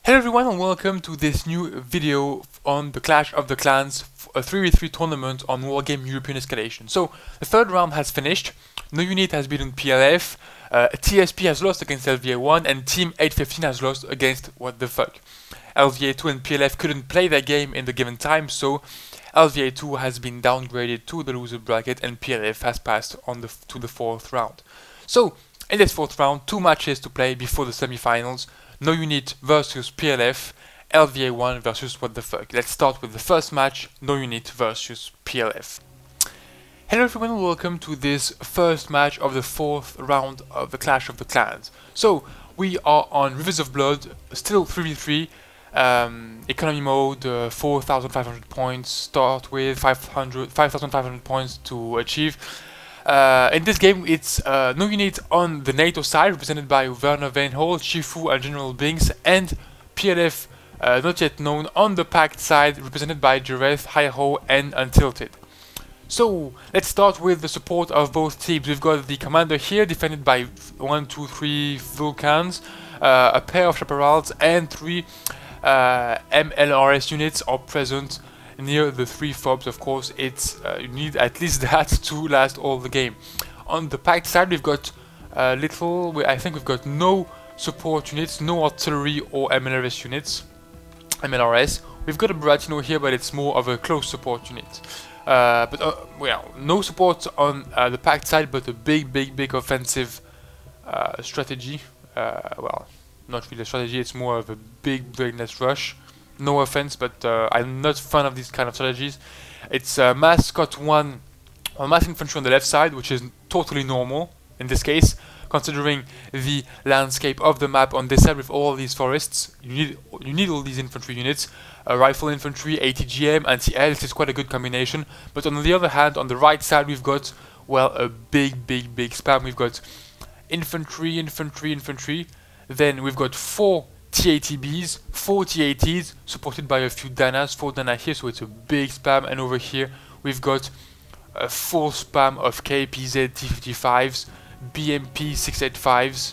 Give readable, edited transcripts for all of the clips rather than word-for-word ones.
Hello everyone and welcome to this new video on the Clash of the Clans, a 3v3 tournament on Wargame European Escalation. So, the third round has finished, no unit has beaten PLF, TSP has lost against LVA1 and Team 815 has lost against what the fuck. LVA2 and PLF couldn't play their game in the given time, so LVA2 has been downgraded to the loser bracket and PLF has passed on to the fourth round. So, in this fourth round, two matches to play before the semi-finals. No Unit versus PLF, LVA1 versus what the fuck. Let's start with the first match, No Unit versus PLF. Hello everyone and welcome to this first match of the fourth round of the Clash of the Clans. So, we are on Rivers of Blood, still 3v3, economy mode, 4,500 points, start with 5,500 points to achieve. In this game, it's No Unit on the NATO side, represented by Werner Veinhol, Shifu and General Binks, and PLF, not yet known, on the PACT side, represented by Jareth, Hi-Ho and Untilted. So, let's start with the support of both teams. We've got the commander here, defended by 1, 2, 3 Vulcans, a pair of Chaparrals, and 3 MLRS units are present near the 3 fobs. Of course, it's you need at least that to last all the game. On the PACT side, we've got I think we've got no support units, no artillery or MLRS units. We've got a Buratino here, but it's more of a close support unit. Well, no support on the PACT side, but a big offensive strategy. Well, not really a strategy, it's more of a big brainless rush. No offense, but I'm not a fan of these kind of strategies. It's Mascot 1 or Mass Infantry on the left side, which is totally normal in this case, considering the landscape of the map on this side with all these forests. You need all these infantry units. Rifle infantry, ATGM, anti-air, this is quite a good combination. But on the other hand, on the right side, we've got, well, a big spam. We've got infantry. Then we've got 4 TATBs, 4 TATs, supported by a few Danas, 4 Dana here, so it's a big spam. And over here, we've got a full spam of KPZ T55s, BMP 685s,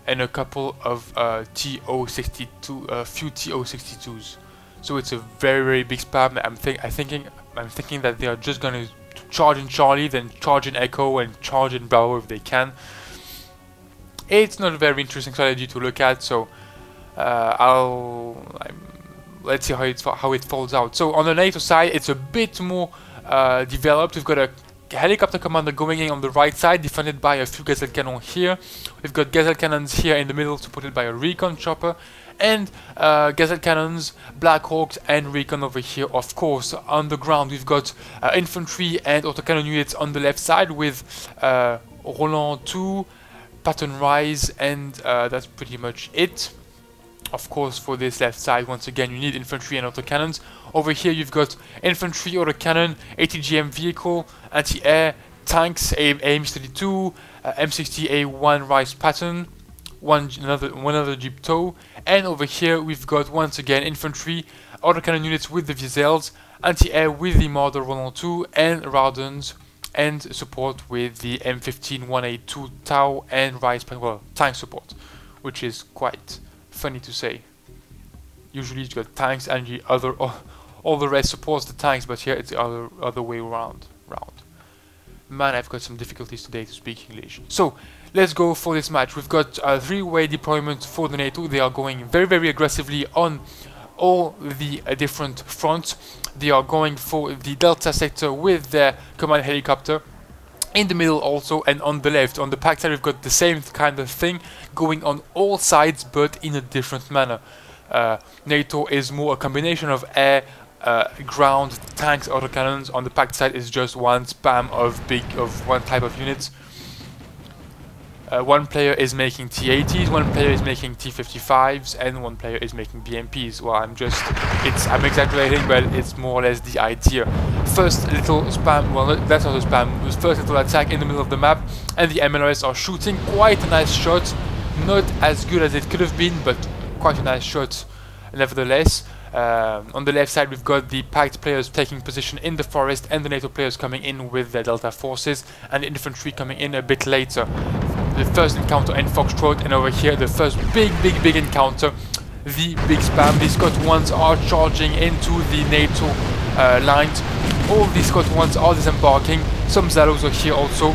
and a couple of TO62, few TO62s. So it's a very big spam. I'm thinking that they are just gonna charge in Charlie, then charge in Echo, and charge in Bravo if they can. It's not a very interesting strategy to look at, so let's see how it falls out. So on the NATO side, it's a bit more developed. We've got a helicopter commander going in on the right side, defended by a few Gazelle cannons here. We've got Gazelle cannons here in the middle, supported by a recon chopper, and Gazelle cannons, Black Hawks, and recon over here. Of course, on the ground, we've got infantry and autocannon units on the left side with Roland 2, Patton Rise, and that's pretty much it. Of course, for this left side, once again, you need infantry and autocannons. Over here, you've got infantry, autocannon, ATGM vehicle, anti-air, tanks, AIM-32, M60A1 Rise Patton, one other Jeep tow, and over here we've got once again infantry, autocannon units with the Vizels, anti-air with the Marder Roland 2, and Raudens, and support with the M15 182 Tau and Rise, well, tank support, which is quite funny to say. Usually you've got tanks and the other all the rest supports the tanks, but here it's the other way around. Man, I've got some difficulties today to speak English. So let's go for this match. We've got a 3-way deployment for the NATO. They are going very aggressively on all the different fronts. They are going for the Delta sector with their command helicopter. In the middle also, and on the left, on the PACT side, we've got the same kind of thing going on all sides, but in a different manner. NATO is more a combination of air, ground, tanks, autocannons. On the PACT side is just one spam of one type of units. One player is making T80s, one player is making T55s, and one player is making BMPs. Well, I'm exaggerating, but it's more or less the idea. First little spam, well, that's not a spam, the first little attack in the middle of the map, and the MLRS are shooting quite a nice shot. Not as good as it could have been, but quite a nice shot nevertheless. On the left side, we've got the PACT players taking position in the forest, and the NATO players coming in with their Delta forces, and the infantry coming in a bit later. The first encounter in Foxtrot, and over here the first big encounter. the big spam. The Scott ones are charging into the NATO lines. All the Scott ones are disembarking. Some Zalos are here also.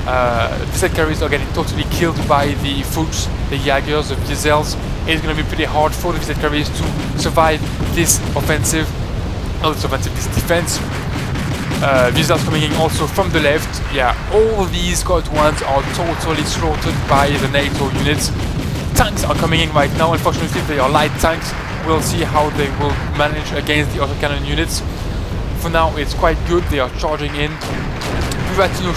The Selkares are getting totally killed by the Fuchs, the Jaegers, the Wiesels. It's going to be pretty hard for the Selkares to survive this offensive. Not this offensive, this defense. Wiesels coming in also from the left. Yeah, all these Scott ones are totally slaughtered by the NATO units. Tanks are coming in right now. Unfortunately, they are light tanks. We'll see how they will manage against the autocannon units. For now, it's quite good. They are charging in. Buratino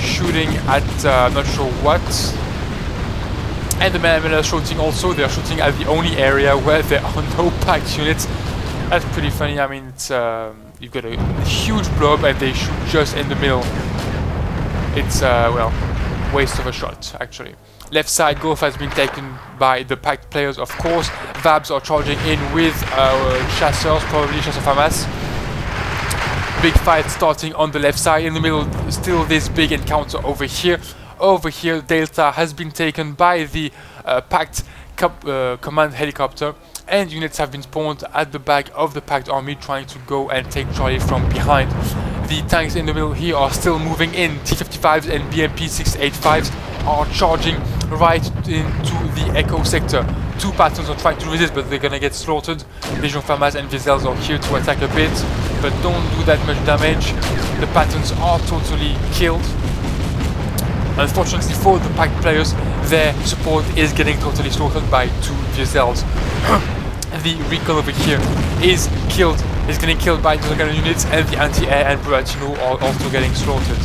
shooting at I'm not sure what. And the men shooting also. They are shooting at the only area where there are no PACT units. That's pretty funny. I mean, it's you've got a huge blob and they shoot just in the middle. It's well, waste of a shot actually. Left side Golf has been taken by the PACT players, of course. Vabs are charging in with chasseurs, probably Chasseurs FAMAS. Big fight starting on the left side. In the middle, still this big encounter over here. Over here, Delta has been taken by the PACT command helicopter, and units have been spawned at the back of the PACT army trying to go and take Charlie from behind. The tanks in the middle here are still moving in. T-55s and BMP 685s are charging right into the Echo sector. Two Patons are trying to resist, but they're gonna get slaughtered. Legion FAMAS and Wiesels are here to attack a bit, but don't do that much damage. The Patons are totally killed. Unfortunately for the PACT players, their support is getting totally slaughtered by two Wiesels. The recon over here is getting killed by the cannon units, and the anti-air and Buratino are also getting slaughtered.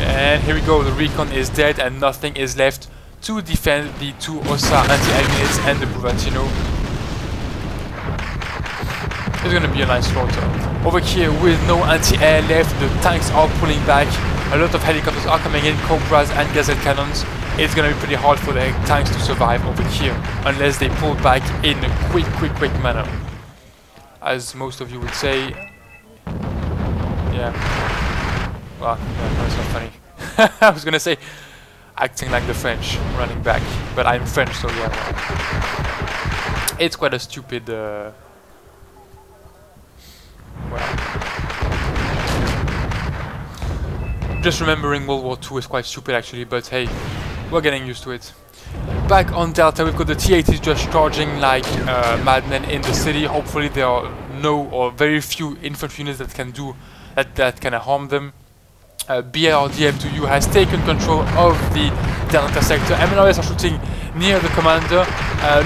And here we go, the recon is dead and nothing is left to defend the two OSA anti-air units and the Buratino. It's gonna be a nice slaughter. Over here, with no anti-air left, the tanks are pulling back. A lot of helicopters are coming in, Cobras and Gazelle cannons. It's gonna be pretty hard for the tanks to survive over here, unless they pull back in a quick manner. As most of you would say. Yeah. Well, yeah, that's not funny. I was gonna say, acting like the French, running back. But I'm French, so yeah. It's quite a stupid... well... Just remembering World War II is quite stupid actually, but hey, we're getting used to it. Back on Delta, we've got the T-80s just charging like madmen in the city. Hopefully there are no or very few infantry units that can do that can harm them. BRDM2U has taken control of the Delta sector. MLRS are shooting near the commander.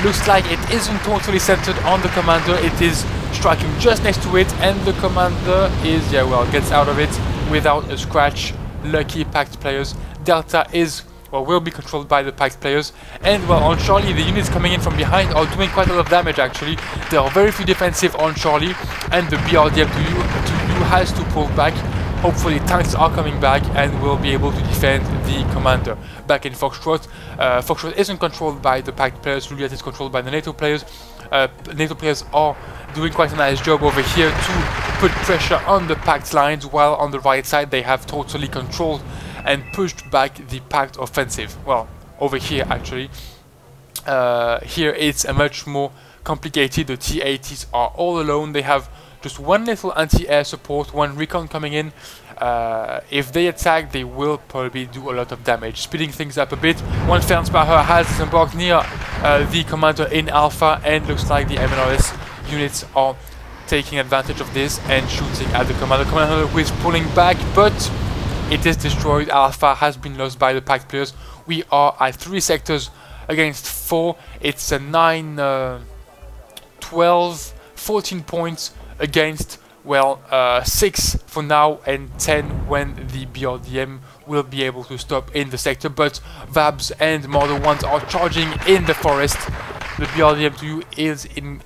Looks like it isn't totally centered on the commander. It is striking just next to it, and the commander is, yeah, well, gets out of it without a scratch. Lucky PACT players. Delta is, or will be controlled by the PACT players. And well, on Charlie, the units coming in from behind are doing quite a lot of damage actually. There are very few defensive on Charlie, and the BRDM2U has to pull back. Hopefully tanks are coming back and will be able to defend the commander. Back in Foxtrot, Foxtrot isn't controlled by the PACT players, Juliet is controlled by the NATO players. NATO players are doing quite a nice job over here to put pressure on the PACT lines, while on the right side they have totally controlled and pushed back the PACT offensive. Well, over here actually. Here it's a much more complicated. The T-80s are all alone. They have just one little anti-air support, one recon coming in. If they attack, they will probably do a lot of damage, speeding things up a bit. One Fernsbacher has disembarked near the commander in Alpha, and looks like the MLRS units are taking advantage of this and shooting at the commander. Commander who is pulling back, but it is destroyed. Alpha has been lost by the PACT players. We are at 3 sectors against 4. It's a 9, 12, 14 points against, well, 6 for now and 10 when the BRDM will be able to stop in the sector. But Vabs and Model 1s are charging in the forest. The BRDM2U is in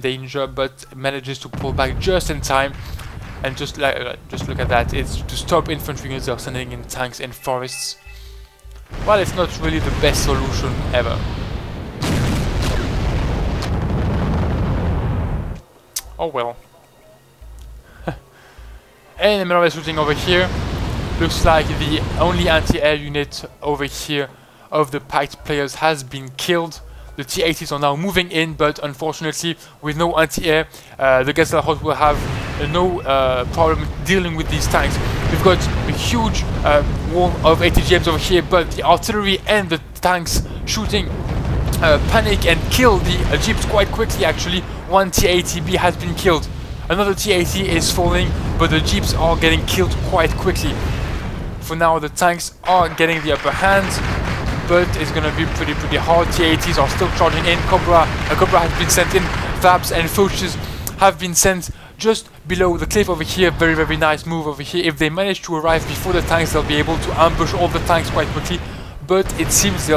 danger, but manages to pull back just in time. And just look at that, it's to stop infantry units that are sending in tanks in forests. Well, it's not really the best solution ever. Oh well. And MLRS shooting over here. Looks like the only anti-air unit over here of the PACT players has been killed. The T-80s are now moving in, but unfortunately, with no anti-air, the Gazelle Hot will have no problem dealing with these tanks. We've got a huge wall of ATGMs over here, but the artillery and the tanks shooting panic and kill the jeeps quite quickly. Actually, one T-80B has been killed. Another T-80 is falling, but the jeeps are getting killed quite quickly. For now, the tanks are getting the upper hand, but it's gonna be pretty hard. T-80s are still charging in. Cobra has been sent in. Vabs and Foches have been sent just below the cliff over here. Very nice move over here. If they manage to arrive before the tanks, they'll be able to ambush all the tanks quite quickly. But it seems they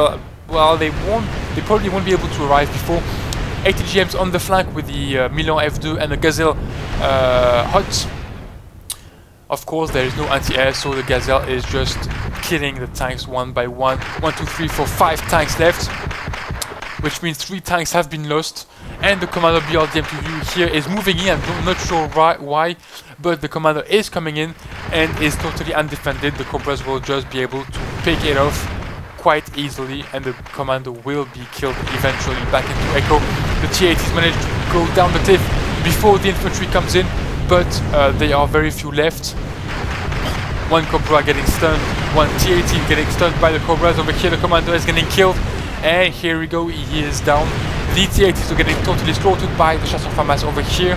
probably won't be able to arrive before. ATGMs on the flank with the Milan F2 and the Gazelle Hot. Of course, there is no anti-air, so the Gazelle is just killing the tanks one by one. 1, 2, 3, 4, 5 tanks left, which means 3 tanks have been lost. And the commander BRDM2U here is moving in. I'm not sure why, but the commander is coming in and is totally undefended. The Cobras will just be able to pick it off quite easily, and the commander will be killed eventually. Back into Echo. The T-80s managed to go down the cliff before the infantry comes in, but there are very few left. One Cobra getting stunned, one T-80 getting stunned by the Cobras. Over here the commander is getting killed, and here we go, he is down. The T-80s are getting totally slaughtered by the Chasseurs FAMAS over here.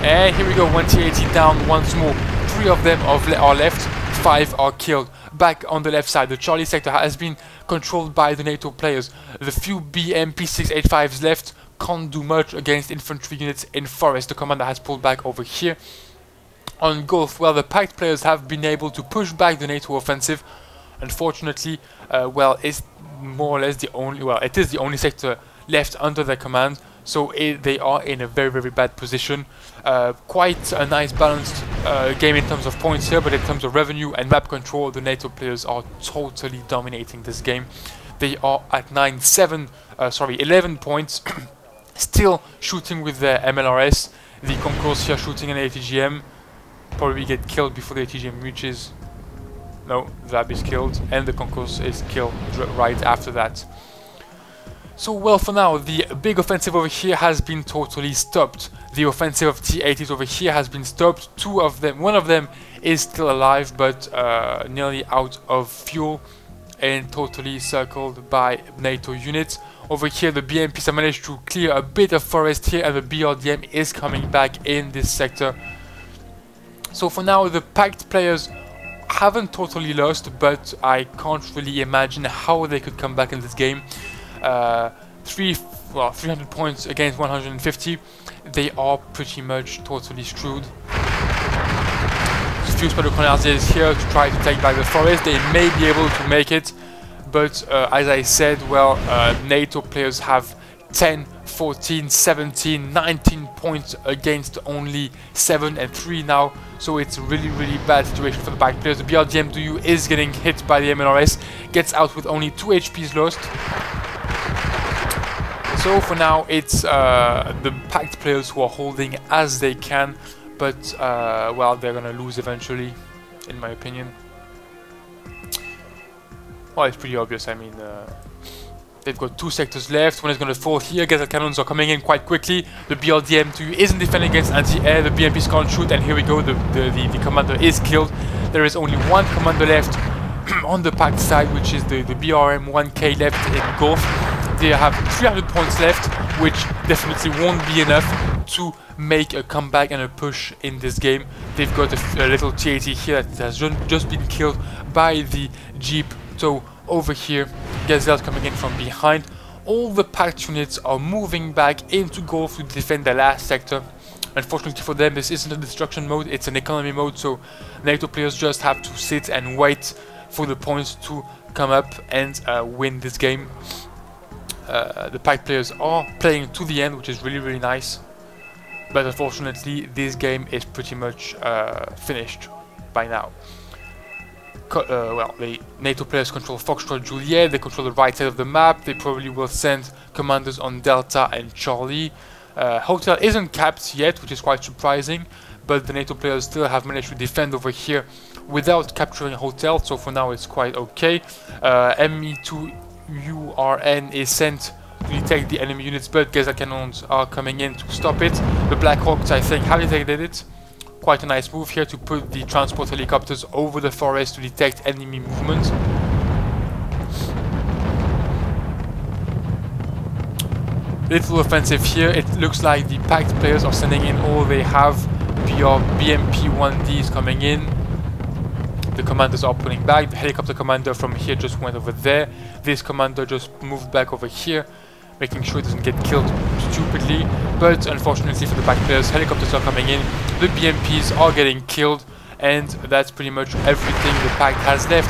And here we go, one T-80 down once more. 3 of them are left, 5 are killed. Back on the left side, the Charlie sector has been controlled by the NATO players. The few BMP-685s left can't do much against infantry units in forest. The commander has pulled back over here. On Gulf, well, the PACT players have been able to push back the NATO offensive. Unfortunately, well, it's more or less the only, well, it is the only sector left under their command, so they are in a very bad position. Quite a nice balanced game in terms of points here, but in terms of revenue and map control, the NATO players are totally dominating this game. They are at 11 points, still shooting with their MLRS. The Concourse here shooting an ATGM, probably get killed before the ATGM reaches. No, Vab is killed, and the Concourse is killed right after that. So, well, for now, the big offensive over here has been totally stopped. The offensive of T-80s over here has been stopped. 2 of them, 1 of them is still alive, but nearly out of fuel and totally circled by NATO units. Over here, the BMPs have managed to clear a bit of forest here, and the BRDM is coming back in this sector. So for now, the PACT players haven't totally lost, but I can't really imagine how they could come back in this game. 300 points against 150. They are pretty much totally screwed. A few Squadron Grenadiers here to try to take back the forest. They may be able to make it, but as I said, well, NATO players have 10, 14, 17, 19 points against only 7 and 3 now, so it's a really bad situation for the PACT players. The BRDM2U is getting hit by the MLRS, gets out with only 2 HPs lost. So for now, it's the PACT players who are holding as they can, but well, they're gonna lose eventually, in my opinion. Well, it's pretty obvious. I mean, they've got 2 sectors left. One is gonna fall here. Gazelle cannons are coming in quite quickly. The BRDM2 isn't defending against anti-air. The BMPs can't shoot, and here we go. The commander is killed. There is only 1 commander left on the PACT side, which is the BRM-1K left in Gulf. They have 300 points left, which definitely won't be enough to make a comeback and a push in this game. They've got a little T-80 here that has just been killed by the Jeep. So over here, Gazelle's coming in from behind. All the PACT units are moving back into Gulf to defend the last sector. Unfortunately for them, this isn't a destruction mode, it's an economy mode, so NATO players just have to sit and wait for the points to come up and win this game. The PACT players are playing to the end, which is really nice, but unfortunately this game is pretty much finished by now. Well, the NATO players control Foxtrot Juliet, they control the right side of the map. They probably will send commanders on Delta and Charlie. Hotel isn't capped yet, which is quite surprising, but the NATO players still have managed to defend over here without capturing a hotel, so for now it's quite okay. ME2URN is sent to detect the enemy units, but Geyser cannons are coming in to stop it. The Black Hawks, I think, have detected it. Quite a nice move here to put the transport helicopters over the forest to detect enemy movement. Little offensive here. It looks like the PACT players are sending in all they have. BMP-1D is coming in. The commanders are pulling back. The helicopter commander from here just went over there. This commander just moved back over here, making sure it doesn't get killed stupidly. But unfortunately for the PACT players, helicopters are coming in. The BMPs are getting killed, and that's pretty much everything the PACT has left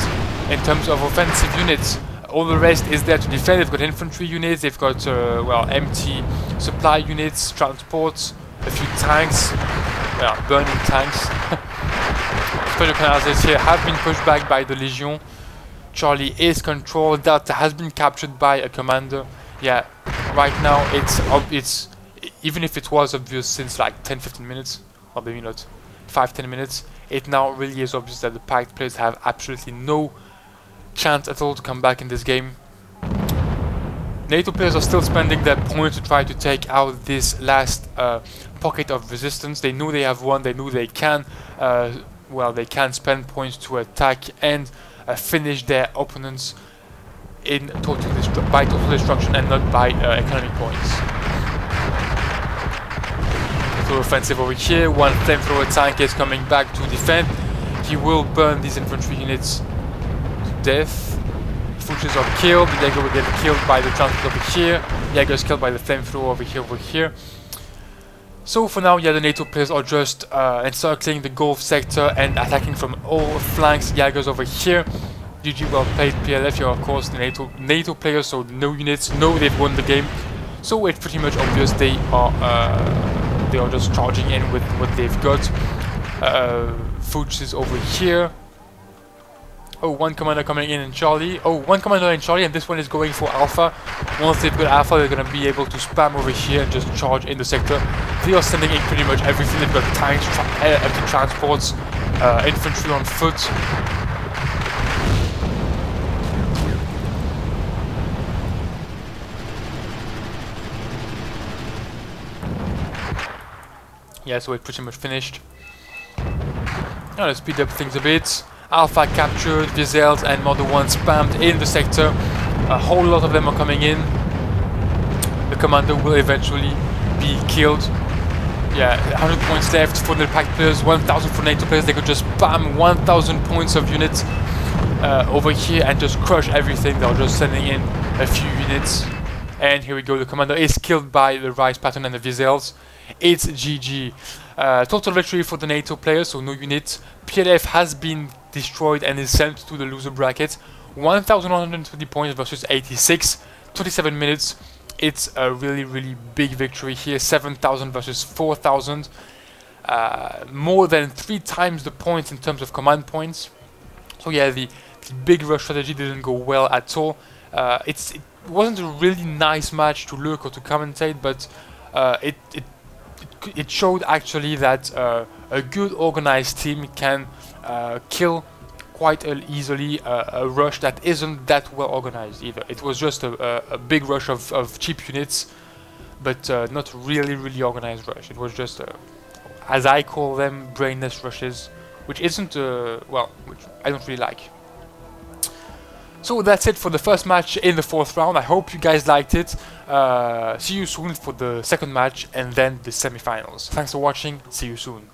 in terms of offensive units. All the rest is there to defend. They've got infantry units, they've got well, empty supply units, transports, a few tanks, burning tanks. Special canals here have been pushed back by the Legion. Charlie is controlled. Delta has been captured by a commander. Yeah, right now it's even if it was obvious since like 10-15 minutes, or maybe not 5-10 minutes, it now really is obvious that the PACT players have absolutely no chance at all to come back in this game. NATO players are still spending their points to try to take out this last pocket of resistance. They know they have won, they know they can well, they can spend points to attack and finish their opponents in by total destruction and not by economic points. Little offensive over here. One flamethrower tank is coming back to defend. He will burn these infantry units death. Fuchs are killed. The Jaeger will get killed by the transport over here. Jaeger is killed by the flamethrower over here. So for now, yeah, the NATO players are just encircling the Gulf sector and attacking from all flanks. Jaegers over here. GG, well played PLF. You're of course the NATO players, so no units, no, they've won the game. So it's pretty much obvious they are just charging in with what they've got. Fuchs is over here. Oh, one commander coming in Charlie. Oh, one commander in Charlie, and this one is going for Alpha. Once they've got Alpha, they're going to be able to spam over here and just charge in the sector. They are sending in pretty much everything. They've got tanks, empty transports, infantry on foot. Yeah, so we're pretty much finished. Now let's speed up things a bit. Alpha captured, Vizels and Model 1 spammed in the sector. A whole lot of them are coming in. The commander will eventually be killed. Yeah, 100 points left for the PACT players, 1000 for NATO players. They could just spam 1000 points of units over here and just crush everything. They're just sending in a few units. And here we go, the commander is killed by the Rise pattern and the Vizels. It's GG. Total victory for the NATO players, so no units. PLF has been destroyed and is sent to the loser bracket. 1120 points versus 86. 27 minutes. It's a really big victory here. 7000 versus 4000. More than 3 times the points in terms of command points. So yeah, the big rush strategy didn't go well at all. It wasn't a really nice match to look or to commentate, but it showed actually that a good organized team can kill quite easily a rush that isn't that well organized either. It was just a big rush of cheap units, but not really organized rush. It was just, as I call them, brainless rushes, which isn't, well, which I don't really like. So that's it for the first match in the 4th round. I hope you guys liked it. See you soon for the second match and then the semi-finals. Thanks for watching. See you soon.